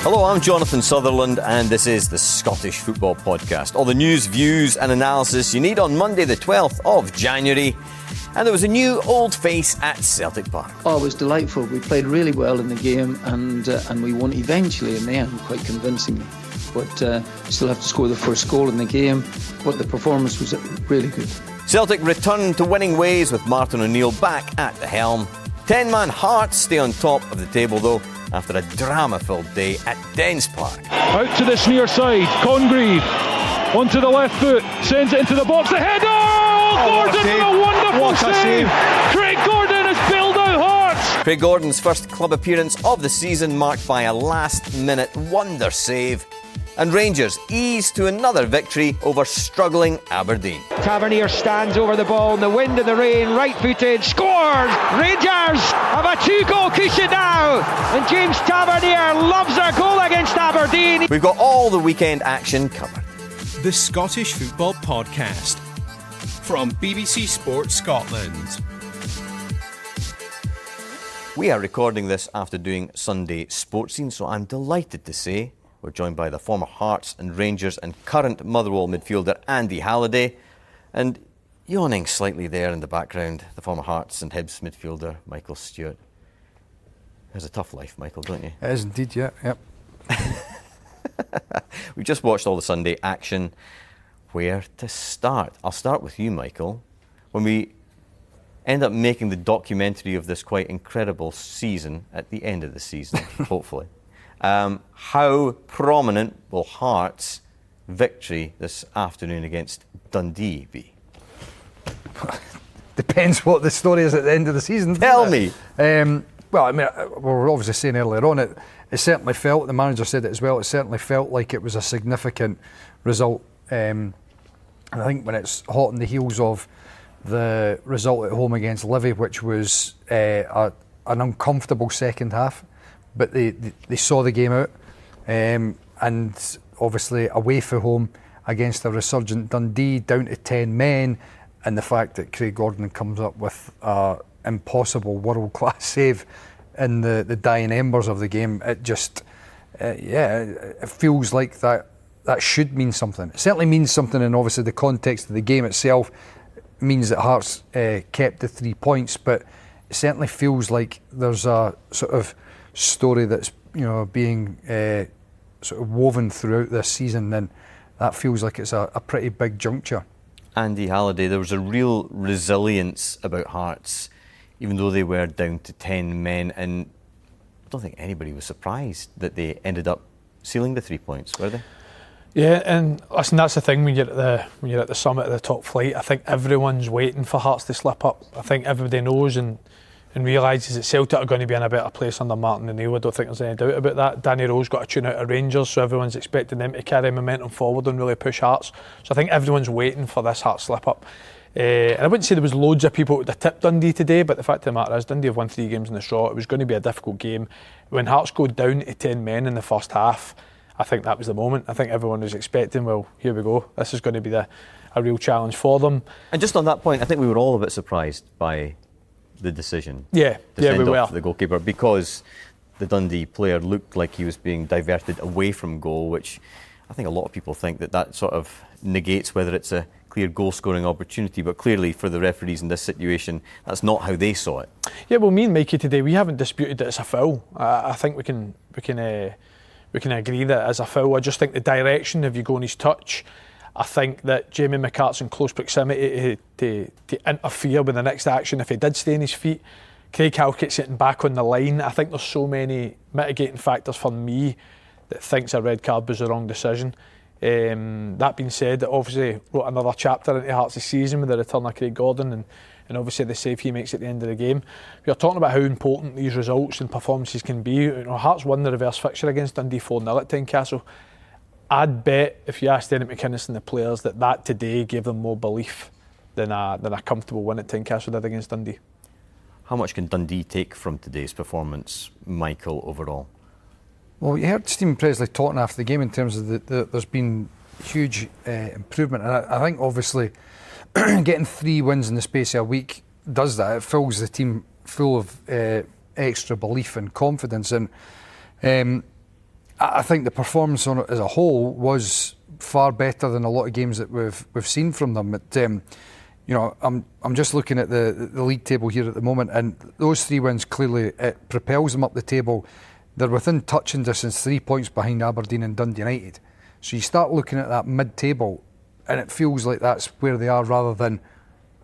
Hello, I'm Jonathan Sutherland and this is the Scottish Football Podcast. All the news, views and analysis you need on Monday the 12th of January. And there was a new old face at Celtic Park. Oh, it was delightful. We played really well in the game and we won eventually in the end, quite convincingly. But still have to score the first goal in the game. But the performance was really good. Celtic returned to winning ways with Martin O'Neill back at the helm. 10-man Hearts stay on top of the table though, after a drama-filled day at Dens Park. Out to this near side, Congreve onto the left foot, sends it into the box, the header! Oh, Gordon with a wonderful save! Craig Gordon has bailed out Hearts! Craig Gordon's first club appearance of the season marked by a last-minute wonder save. And Rangers ease to another victory over struggling Aberdeen. Tavernier stands over the ball in the wind and the rain, right-footed, scores! Rangers have a 2-goal cushion now, and James Tavernier loves a goal against Aberdeen. We've got all the weekend action covered. The Scottish Football Podcast from BBC Sports Scotland. We are recording this after doing Sunday Sports Scene, so I'm delighted to say we're joined by the former Hearts and Rangers and current Motherwell midfielder Andy Halliday, and yawning slightly there in the background, the former Hearts and Hibs midfielder Michael Stewart. Has a tough life, Michael, don't you? It is indeed, yeah. Yep. We just watched all the Sunday action. Where to start? I'll start with you, Michael. When we end up making the documentary of this quite incredible season at the end of the season, hopefully. How prominent will Hearts' victory this afternoon against Dundee be? Depends what the story is at the end of the season. Tell me. Well, I mean, we were obviously saying earlier on, it certainly felt, the manager said it as well, it certainly felt like it was a significant result. And I think when it's hot on the heels of the result at home against Livy, which was an uncomfortable second half, but they saw the game out, and obviously away from home against a resurgent Dundee down to 10 men, and the fact that Craig Gordon comes up with an impossible world-class save in the dying embers of the game, it just, it feels like that should mean something. It certainly means something, and obviously the context of the game itself means that Hearts kept the 3 points, but it certainly feels like there's a sort of story that's being sort of woven throughout this season, and that feels like it's a pretty big juncture. Andy Halliday, there was a real resilience about Hearts, even though they were down to 10 men, and I don't think anybody was surprised that they ended up sealing the 3 points, were they? Yeah, and listen, that's the thing when you're at the summit of the top flight. I think everyone's waiting for Hearts to slip up. I think everybody knows and realises that Celtic are going to be in a better place under Martin O'Neill. I don't think there's any doubt about that. Danny Rowe's got a tune out of Rangers, so everyone's expecting them to carry momentum forward and really push Hearts. So I think everyone's waiting for this Hearts slip up. And I wouldn't say there was loads of people who would have tipped Dundee today, but the fact of the matter is Dundee have won 3 games in the straw. It was going to be a difficult game. When Hearts go down to 10 men in the first half, I think that was the moment. I think everyone was expecting, well, here we go. This is going to be a real challenge for them. And just on that point, I think we were all a bit surprised by the decision to send we off were. the goalkeeper, because the Dundee player looked like he was being diverted away from goal, which I think a lot of people think that sort of negates whether it's a clear goal-scoring opportunity, but clearly for the referees in this situation, that's not how they saw it. Yeah, well, me and Mikey today, we haven't disputed that it's a foul. I think we can agree that it's a foul. I just think the direction of Ugone's touch, I think that Jamie McCart's in close proximity to interfere with the next action if he did stay on his feet. Craig Halkett's sitting back on the line. I think there's so many mitigating factors for me that thinks a red card was the wrong decision. That being said, it obviously wrote another chapter into Hearts' season with the return of Craig Gordon and obviously the save he makes at the end of the game. We are talking about how important these results and performances can be. Hearts won the reverse fixture against Dundee 4-0 at Tynecastle. I'd bet if you asked Derek McInnes and the players that today gave them more belief than a comfortable win at Tynecastle did against Dundee. How much can Dundee take from today's performance, Michael, overall? Well, you heard Stephen Presley talking after the game in terms of there's been huge improvement, and I think obviously getting 3 wins in the space of a week does that. It fills the team full of extra belief and confidence, and I think the performance on it as a whole was far better than a lot of games that we've seen from them. I'm just looking at the league table here at the moment, and those 3 wins clearly it propels them up the table. They're within touching distance, 3 points behind Aberdeen and Dundee United. So you start looking at that mid-table, and it feels like that's where they are, rather than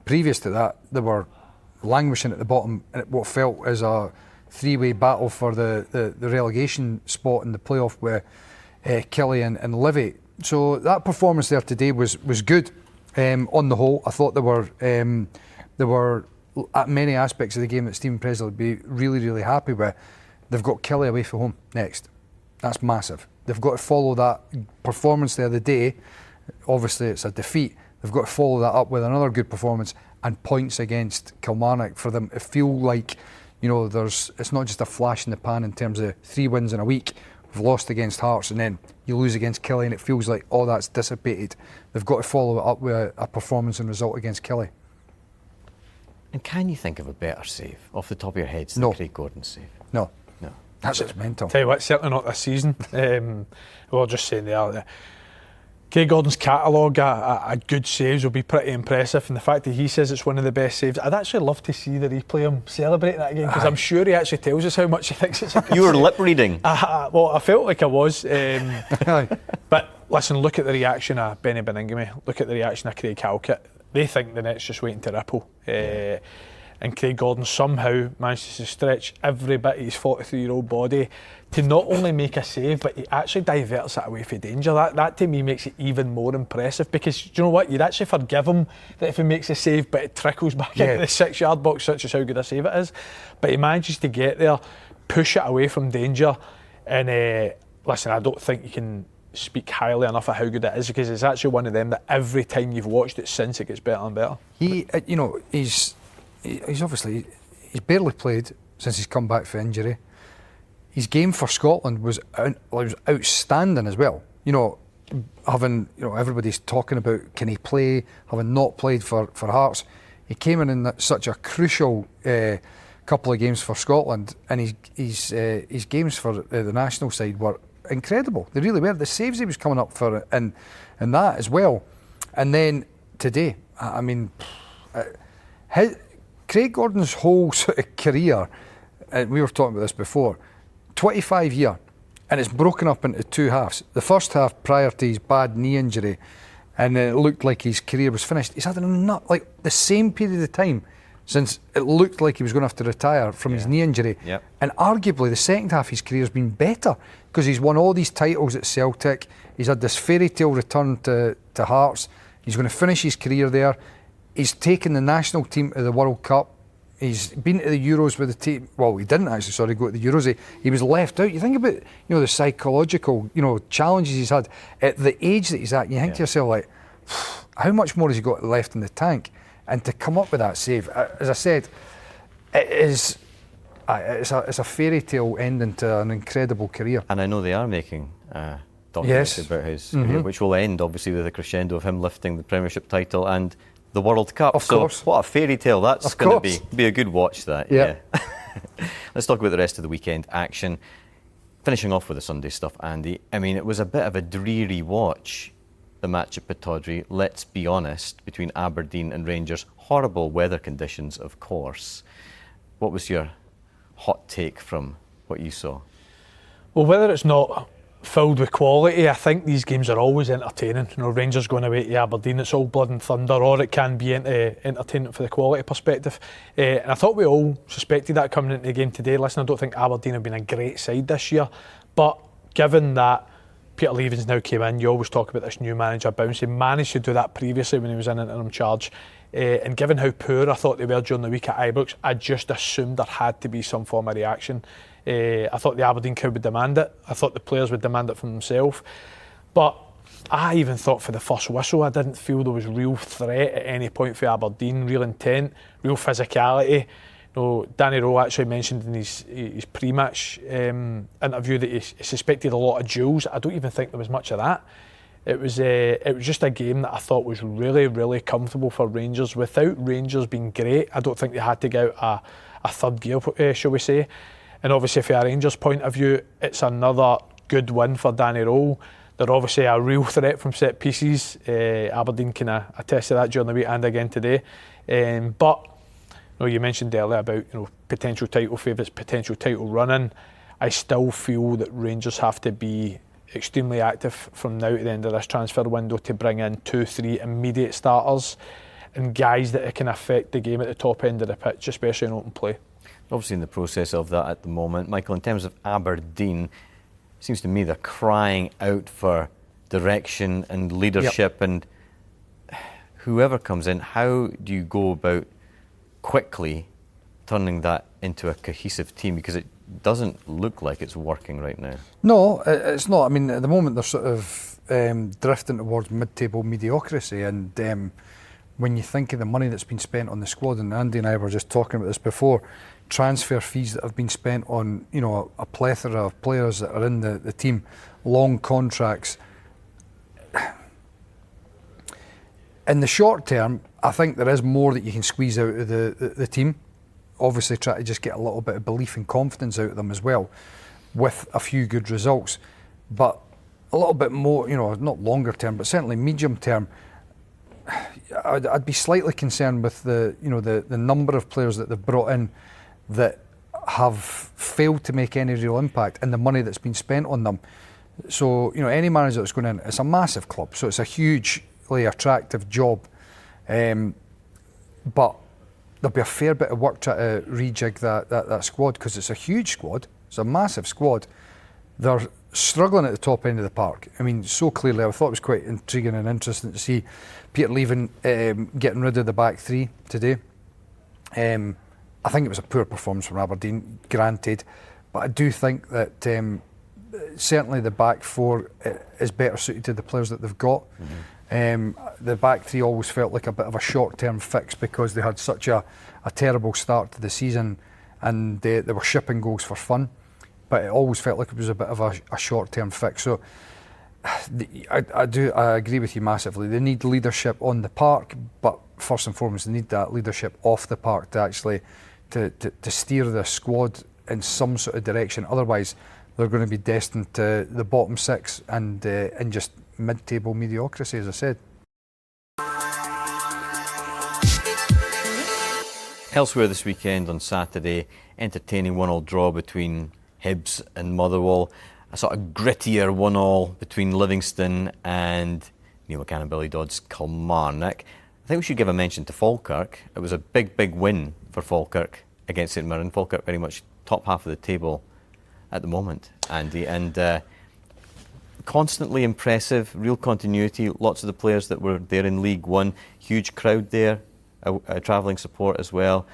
previous to that they were languishing at the bottom in what felt as a 3-way battle for the relegation spot in the playoff with Kelly and Livy. So that performance there today was good. On the whole, I thought there were at many aspects of the game that Stephen Presley would be really, really happy with. They've got Kelly away from home next. That's massive. They've got to follow that performance the other day. Obviously, it's a defeat. They've got to follow that up with another good performance and points against Kilmarnock for them to feel like, it's not just a flash in the pan in terms of 3 wins in a week. We've lost against Hearts and then you lose against Kelly and it feels like, that's dissipated. They've got to follow it up with a performance and result against Kelly. And can you think of a better save off the top of your head than Craig Gordon's save? No. That's just mental. Tell you what, certainly not this season. We're just saying there. Craig Gordon's catalogue of good saves will be pretty impressive, and the fact that he says it's one of the best saves, I'd actually love to see the replay of him celebrating that again, because I'm sure he actually tells us how much he thinks it's a good You were save. lip reading. Well, I felt like I was. But listen, look at the reaction of Benny Beningame, look at the reaction of Craig Halkett. They think the net's just waiting to ripple. And Craig Gordon somehow manages to stretch every bit of his 43-year-old body to not only make a save, but he actually diverts it away from danger. That to me makes it even more impressive, because do you know what? You'd actually forgive him that if he makes a save but it trickles back into the 6-yard box, such as how good a save it is. But he manages to get there, push it away from danger, and listen, I don't think you can speak highly enough of how good it is, because it's actually one of them that every time you've watched it since, it gets better and better. He's obviously barely played since he's come back from injury. His game for Scotland was outstanding as well. Everybody's talking about can he play, having not played for Hearts. He came in such a crucial couple of games for Scotland, and his games for the national side were incredible. They really were. The saves he was coming up for and that as well. And then today, Craig Gordon's whole sort of career, and we were talking about this before, 25 year, and it's broken up into 2 halves. The first half prior to his bad knee injury, and it looked like his career was finished. He's had the same period of time since it looked like he was going to have to retire from his knee injury. Yep. And arguably the second half of his career has been better, because he's won all these titles at Celtic. He's had this fairy tale return to Hearts. He's going to finish his career there. He's taken the national team to the World Cup. He's been to the Euros with the team. Well, he didn't actually, go to the Euros. He was left out. You think about, the psychological, challenges he's had at the age that he's at. You think to yourself, like, how much more has he got left in the tank? And to come up with that save, as I said, it's a fairy tale ending to an incredible career. And I know they are making a documentary about his career, which will end obviously with a crescendo of him lifting the Premiership title and the World Cup. Of course. What a fairy tale that's going to be a good watch, that. Yeah. Let's talk about the rest of the weekend action. Finishing off with the Sunday stuff, Andy. It was a bit of a dreary watch, the match at Pittodrie, let's be honest, between Aberdeen and Rangers. Horrible weather conditions, of course. What was your hot take from what you saw? Well, whether it's not filled with quality, I think these games are always entertaining. Rangers going away to Aberdeen, it's all blood and thunder, or it can be entertainment for the quality perspective. And I thought we all suspected that coming into the game today. Listen, I don't think Aberdeen have been a great side this year, but given that Peter Leavens now came in, you always talk about this new manager bounce. He managed to do that previously when he was in interim charge. And given how poor I thought they were during the week at Ibrox, I just assumed there had to be some form of reaction. I thought the Aberdeen crowd would demand it. I thought the players would demand it from themselves. But I even thought for the first whistle, I didn't feel there was real threat at any point for Aberdeen, real intent, real physicality. Danny Rowe actually mentioned in his pre-match interview that he suspected a lot of duels. I don't even think there was much of that. It was just a game that I thought was really, really comfortable for Rangers. Without Rangers being great, I don't think they had to get out a third gear, shall we say. And obviously, from a Rangers point of view, it's another good win for Danny Rowe. They're obviously a real threat from set pieces. Aberdeen kind of attested that during the week and again today. But you mentioned earlier about potential title favourites, potential title running. I still feel that Rangers have to be extremely active from now to the end of this transfer window to bring in 2-3 immediate starters and guys that can affect the game at the top end of the pitch, especially in open play. Obviously in the process of that at the moment. Michael, in terms of Aberdeen, it seems to me they're crying out for direction and leadership. And whoever comes in, how do you go about quickly turning that into a cohesive team? Because it doesn't look like it's working right now. No, it's not. I mean, at the moment they're sort of drifting towards mid-table mediocrity, and when you think of the money that's been spent on the squad, and Andy and I were just talking about this before, transfer fees that have been spent on a plethora of players that are in the team, long contracts. In the short term, I think there is more that you can squeeze out of the team. Obviously try to just get a little bit of belief and confidence out of them as well, with a few good results. But a little bit more, not longer term, but certainly medium term, I'd be slightly concerned with the number of players that they've brought in that have failed to make any real impact, and the money that's been spent on them. So, any manager that's going in, it's a massive club, so it's a hugely attractive job. But there'll be a fair bit of work trying to rejig that squad, because it's a huge squad, it's a massive squad. They're struggling at the top end of the park. I mean, so clearly, I thought it was quite intriguing and interesting to see Peter Leven getting rid of the back three today. I think it was a poor performance from Aberdeen, granted, but I do think that certainly the back four is better suited to the players that they've got. The back three always felt like a bit of a short-term fix because they had such a terrible start to the season, and they were shipping goals for fun, but it always felt like it was a bit of a short-term fix. So I agree with you massively. They need leadership on the park, but first and foremost they need that leadership off the park to actually to steer the squad in some sort of direction. Otherwise they're going to be destined to the bottom six and just mid-table mediocrity, as I said. Elsewhere this weekend on Saturday, entertaining 1-1 draw between Hibs and Motherwell. A sort of grittier 1-1 between Livingston and Neil McCann Billy Dodd's Kilmarnock. I think we should give a mention to Falkirk. It was a big win for Falkirk against St Mirren. Falkirk very much top half of the table at the moment, Andy, and constantly impressive, real continuity. Lots of the players that were there in League One, huge crowd there, travelling support as well.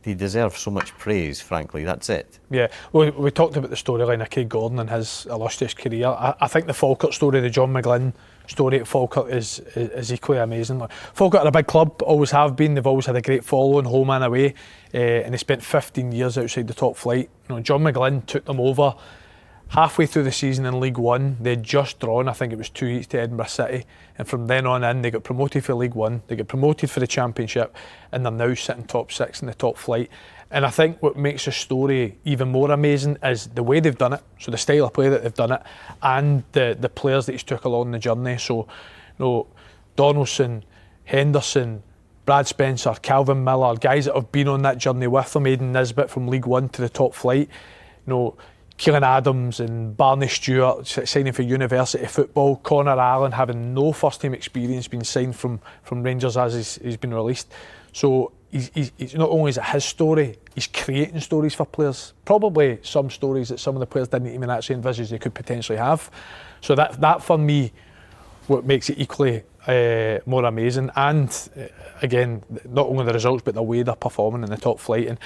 They deserve so much praise, frankly. That's it. Yeah, well, we talked about the storyline of Craig Gordon and his illustrious career. I think the Falkirk story, the John McGlynn story at Falkirk is equally amazing. Falkirk are a big club, always have been. They've always had a great following, home and away, and they spent 15 years outside the top flight. John McGlynn took them over halfway through the season in League One. They had just drawn, I think it was 2-8 to Edinburgh City, and from then on in they got promoted for League One, they got promoted for the Championship, and they're now sitting top six in the top flight. And I think what makes the story even more amazing is the way they've done it, so the style of play that they've done it, and the players that he's took along the journey. So, Donaldson, Henderson, Brad Spencer, Calvin Miller, guys that have been on that journey with them, Aidan Nisbet from League One to the top flight, Keelan Adams and Barney Stewart signing for university football, Connor Allen having no first team experience, being signed from Rangers as he's been released. So he's not only is it his story, he's creating stories for players, probably some stories that some of the players didn't even actually envisage they could potentially have. So that for me, what makes it equally more amazing. And again, not only the results but the way they're performing in the top flight. And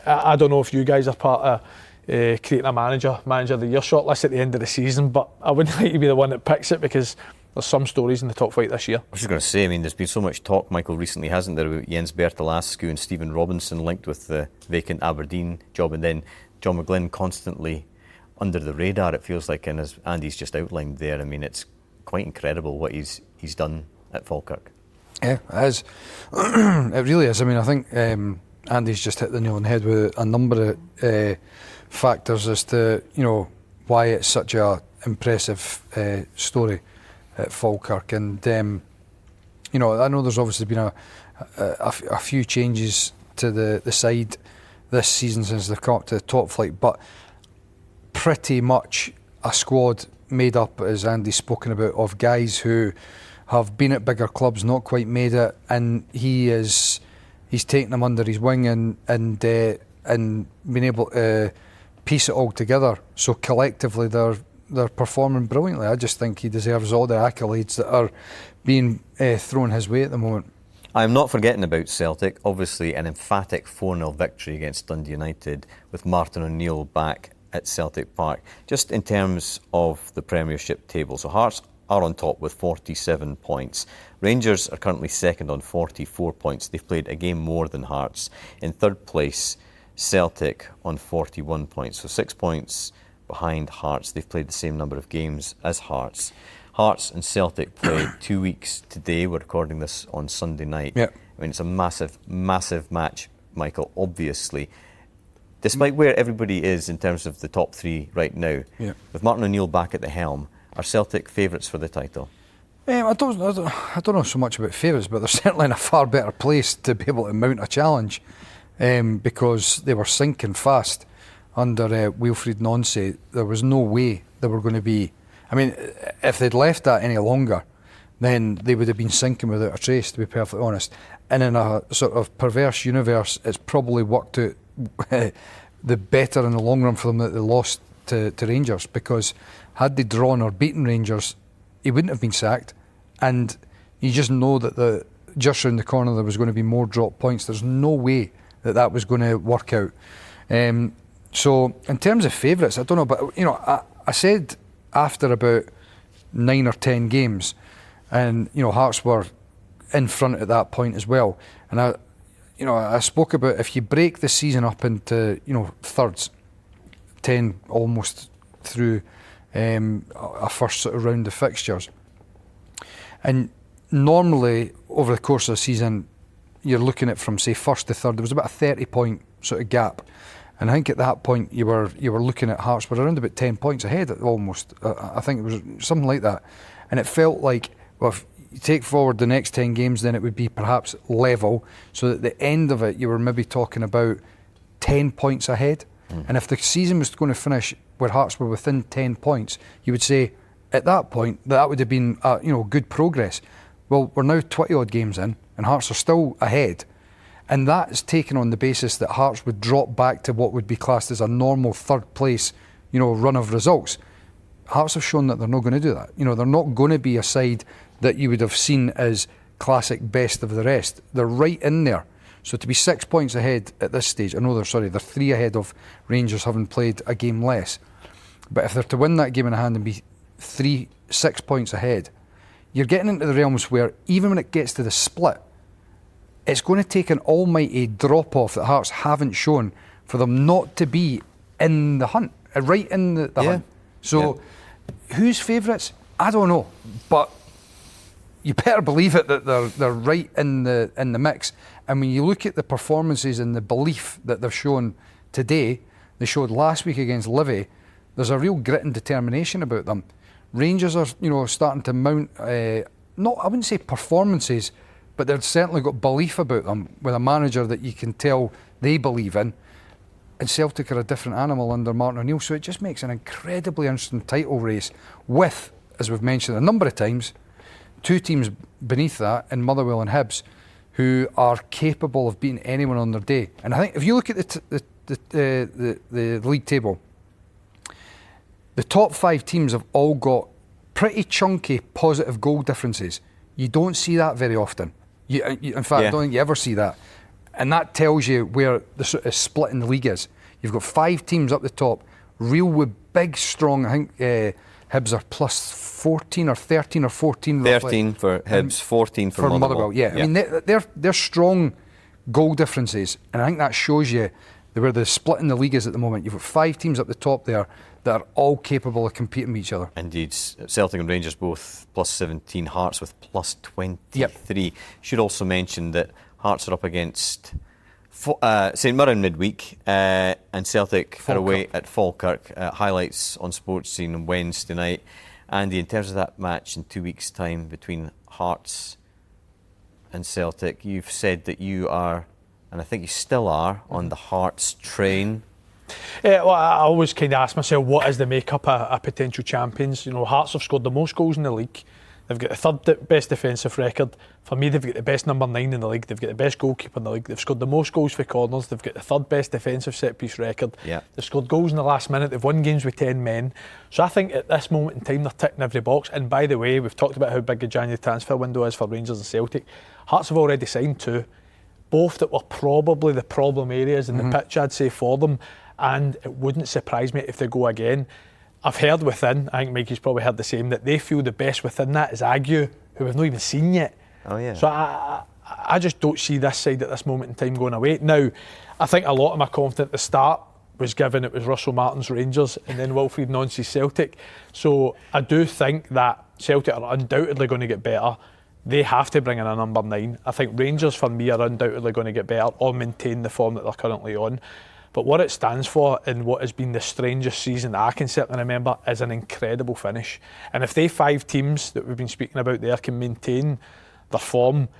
I don't know if you guys are part of creating a manager of the year shortlist at the end of the season, but I wouldn't like to be the one that picks it, because there's some stories in the top flight this year. I was just going to say, there's been so much talk, Michael, recently, hasn't there, about Jens Bertalascu and Stephen Robinson linked with the vacant Aberdeen job, and then John McGlynn constantly under the radar, it feels like, and as Andy's just outlined there, it's quite incredible what he's done at Falkirk. Yeah, it is. It really is. I think Andy's just hit the nail on the head with a number of factors as to why it's such a impressive story at Falkirk. And you know, I know there's obviously been a few changes to the side this season since they've come up to the top flight, but pretty much a squad made up, as Andy's spoken about, of guys who have been at bigger clubs, not quite made it, and he's taken them under his wing and been able to piece it all together. So collectively they're performing brilliantly. I just think he deserves all the accolades that are being thrown his way at the moment. I'm not forgetting about Celtic. Obviously an emphatic 4-0 victory against Dundee United with Martin O'Neill back at Celtic Park. Just in terms of the Premiership table, so Hearts are on top with 47 points. Rangers are currently second on 44 points. They've played a game more than Hearts. In third place, Celtic on 41 points. So 6 points behind Hearts. They've played the same number of games as Hearts. Hearts and Celtic play 2 weeks today. We're recording this on Sunday night. Yep. I mean, it's a massive, massive match, Michael, obviously. Despite where everybody is in terms of the top three right now, with Martin O'Neill back at the helm, are Celtic favourites for the title? I don't know so much about favourites, but they're certainly in a far better place to be able to mount a challenge, because they were sinking fast under Wilfried Nonce. There was no way they were going to be. I mean, if they'd left that any longer, then they would have been sinking without a trace, to be perfectly honest. And in a sort of perverse universe, it's probably worked out the better in the long run for them that they lost to Rangers, because had they drawn or beaten Rangers, he wouldn't have been sacked. And you just know that just round the corner there was going to be more drop points. There's no way that was going to work out. So in terms of favourites, I don't know, but you know, I said after about 9 or 10 games, and you know, Hearts were in front at that point as well. And I spoke about, if you break the season up into, you know, thirds, 10 almost through a first sort of round of fixtures, and normally over the course of the season you're looking at, from say first to third, there was about a 30-point sort of gap, and I think at that point you were looking at Hearts were around about 10 points ahead almost. I think it was something like that, and it felt like, well, if you take forward the next 10 games, then it would be perhaps level, so that at the end of it you were maybe talking about 10 points ahead. And if the season was going to finish where Hearts were within 10 points, you would say at that point that would have been good progress. Well, we're now 20 odd games in and Hearts are still ahead, and that's taken on the basis that Hearts would drop back to what would be classed as a normal third place, you know, run of results. Hearts have shown that they're not going to do that. You know, they're not going to be a side that you would have seen as classic best of the rest. They're right in there. So to be 6 points ahead at this stage, I know they're 3 ahead of Rangers having played a game less. But if they're to win that game in hand and be 6 points ahead, you're getting into the realms where even when it gets to the split, it's going to take an almighty drop-off that Hearts haven't shown for them not to be in the hunt, right in the hunt. So who's favourites? I don't know. But you better believe it that they're right in the mix. And when you look at the performances and the belief that they've shown today, they showed last week against Livy, there's a real grit and determination about them. Rangers are, you know, starting to mount, I wouldn't say performances, but they've certainly got belief about them, with a manager that you can tell they believe in. And Celtic are a different animal under Martin O'Neill, so it just makes an incredibly interesting title race with, as we've mentioned a number of times, 2 teams beneath that in Motherwell and Hibs who are capable of beating anyone on their day. And I think if you look at the league table, the top 5 teams have all got pretty chunky positive goal differences. You don't see that very often. In fact, I don't think you ever see that. And that tells you where the sort of split in the league is. You've got 5 teams up the top, real with big, strong, I think Hibs are plus 14 or 13 or 14. 13 for Hibs, 14 for Motherwell. Yeah, I mean, they're strong goal differences, and I think that shows you where the split in the league is at the moment. You've got 5 teams up the top there that are all capable of competing with each other. Indeed. Celtic and Rangers both plus 17, Hearts with plus 23. Yep. Should also mention that Hearts are up against St Mirren midweek and Celtic are away Falkirk. at Falkirk. Highlights on Sports Scene on Wednesday night. Andy, in terms of that match in 2 weeks' time between Hearts and Celtic, you've said that you are, and I think you still are, on the Hearts train. Well, I always kind of ask myself, what is the makeup of potential champions? You know, Hearts have scored the most goals in the league. They've got the third best defensive record. For me, they've got the best number 9 in the league. They've got the best goalkeeper in the league. They've scored the most goals for corners. They've got the third best defensive set-piece record. Yeah. They've scored goals in the last minute. They've won games with 10 men. So I think at this moment in time, they're ticking every box. And by the way, we've talked about how big a January transfer window is for Rangers and Celtic. Hearts have already signed 2. Both that were probably the problem areas in the pitch, I'd say, for them. And it wouldn't surprise me if they go again. I've heard within, I think Mikey's probably heard the same, that they feel the best within that is Aguirre, who we've not even seen yet. Oh, yeah. So I just don't see this side at this moment in time going away. Now, I think a lot of my confidence at the start was given it was Russell Martin's Rangers and then Wilfried Nancy's Celtic. So I do think that Celtic are undoubtedly going to get better. They have to bring in a number 9. I think Rangers, for me, are undoubtedly going to get better or maintain the form that they're currently on. But what it stands for in what has been the strangest season that I can certainly remember is an incredible finish. And if they 5 teams that we've been speaking about there can maintain their form,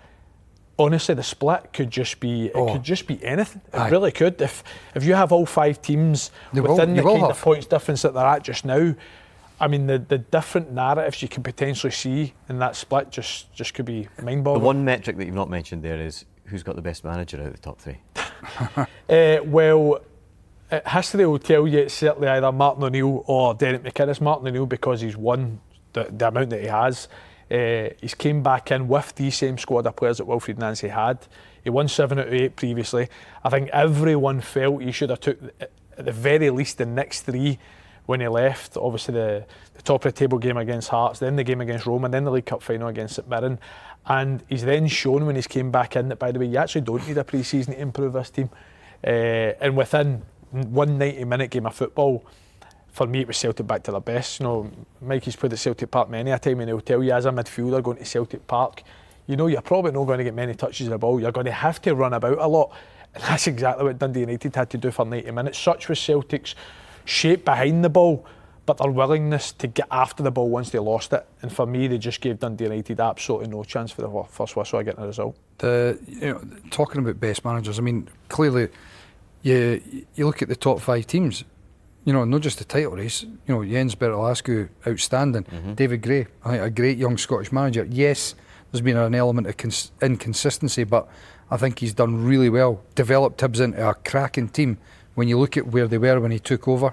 honestly, the split could just be could just be anything. It really could. If you have all 5 teams within the kind of points difference that they're at just now, I mean, the different narratives you can potentially see in that split just could be mind-boggling. The one metric that you've not mentioned there is who's got the best manager out of the top 3. Well, history will tell you it's certainly either Martin O'Neill or Derek McInnes. Martin O'Neill, because he's won the amount that he has. He's came back in with the same squad of players that Wilfried Nancy had. He won 7 out of 8 previously. I think everyone felt he should have took at the very least the next 3 when he left. Obviously the top of the table game against Hearts, then the game against Roma, and then the League Cup final against St Mirren. And he's then shown when he's came back in that, by the way, you actually don't need a pre-season to improve this team. And within one 90-minute game of football, for me it was Celtic back to their best. You know, Mikey's played at Celtic Park many a time and he'll tell you, as a midfielder going to Celtic Park, you know you're probably not going to get many touches of the ball. You're going to have to run about a lot. And that's exactly what Dundee United had to do for 90 minutes. Such was Celtic's shape behind the ball, but their willingness to get after the ball once they lost it. And for me, they just gave Dundee United absolutely no chance for the first whistle of getting a result. Talking about best managers, I mean, clearly you look at the top 5 teams, you know, not just the title race, you know, Jens Bertolaescu, outstanding. David Gray, I think a great young Scottish manager. Yes, there's been an element of inconsistency, but I think he's done really well. Developed Hibs into a cracking team when you look at where they were when he took over.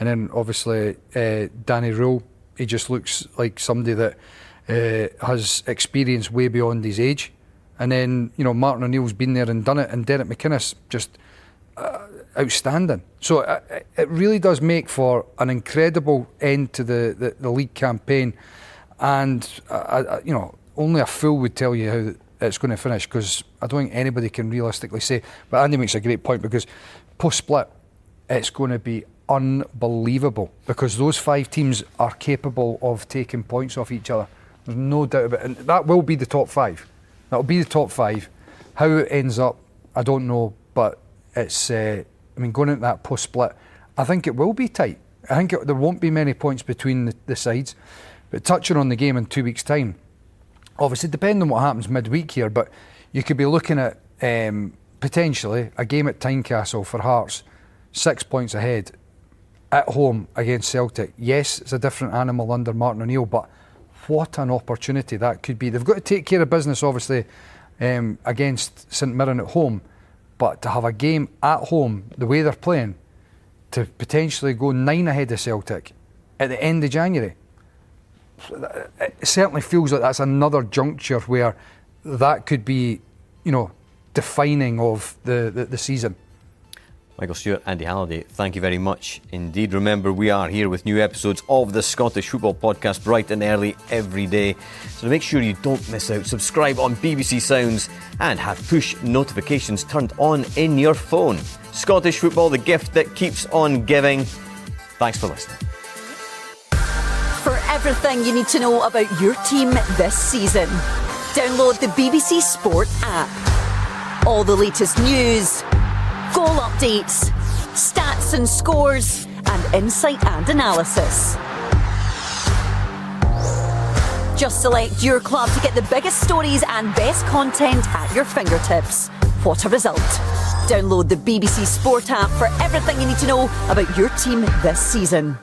And then obviously Danny Rule, he just looks like somebody that has experience way beyond his age. And then, you know, Martin O'Neill's been there and done it, and Derek McInnes just outstanding. So it really does make for an incredible end to the league campaign. And you know, only a fool would tell you how it's going to finish, because I don't think anybody can realistically say. But Andy makes a great point, because post-split it's going to be unbelievable, because those 5 teams are capable of taking points off each other. There's no doubt about it. And that will be the top 5. That'll be the top 5. How it ends up, I don't know, but it's I mean, going into that post-split, I think it will be tight. I think there won't be many points between the sides. But touching on the game in 2 weeks' time, obviously depending on what happens midweek here, but you could be looking at potentially a game at Tynecastle for Hearts, 6 points ahead at home against Celtic. Yes, it's a different animal under Martin O'Neill, but what an opportunity that could be. They've got to take care of business, obviously, against St Mirren at home, but to have a game at home, the way they're playing, to potentially go 9 ahead of Celtic at the end of January, it certainly feels like that's another juncture where that could be, you know, defining of the season. Michael Stewart, Andy Halliday, thank you very much indeed. Remember, we are here with new episodes of the Scottish Football Podcast bright and early every day. So make sure you don't miss out. Subscribe on BBC Sounds and have push notifications turned on in your phone. Scottish football, the gift that keeps on giving. Thanks for listening. For everything you need to know about your team this season, download the BBC Sport app. All the latest news, goal updates, stats and scores, and insight and analysis. Just select your club to get the biggest stories and best content at your fingertips. What a result. Download the BBC Sport app for everything you need to know about your team this season.